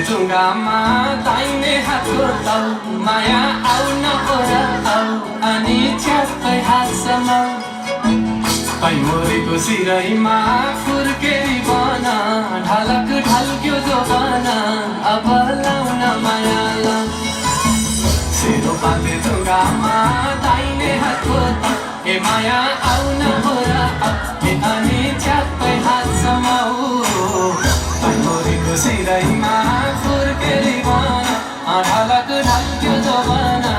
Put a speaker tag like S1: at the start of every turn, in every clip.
S1: ढुङ्गामा दाहिने हातको ताउ माया आउन ओरा आउ अनि च्याप्पै हात समाउ पैमोरेको सिरैमा फुर्केरी बना ढालक ढल्क्यो जोबाना अब लाउन माया लाउ सेरो पाते ढुङ्गामा दाहिने हातको ताउ ए माया आउन ओरा आउ अनि च्याप्पै हात समाउ पैमोरेको सिरैमा फुर्केरी बना ढालक ढल्क्यो जोबाना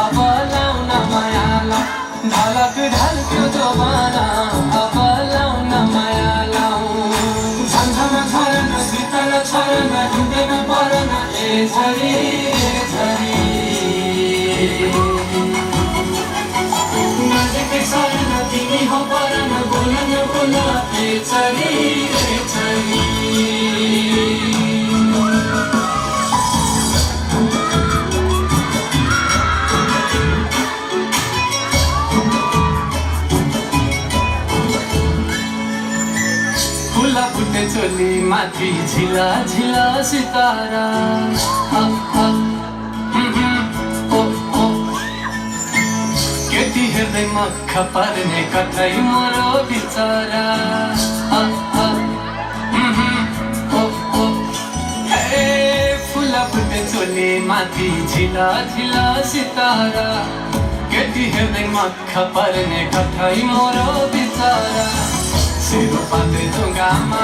S1: अब लाउन माया लाउ ढालक ढल्क्यो जोबाना अब लाउन माया लाउ झन्झमा छरन शीतल छरन हिँड्दैन परन ए झरी नजिकै सरन तिमी हो परन बोल न बोल ए झरी फुला फुट्ने चोली माथि झिला झिला सितारा केटी हेर्दै मख पर्ने कतै मरो बिचरा फुला फुट्ने चोली माथि झिला झिला सितारा केटी हेर्दै मख पर्ने कतै मरो बिचरा सेरो पाते ढुङ्गामा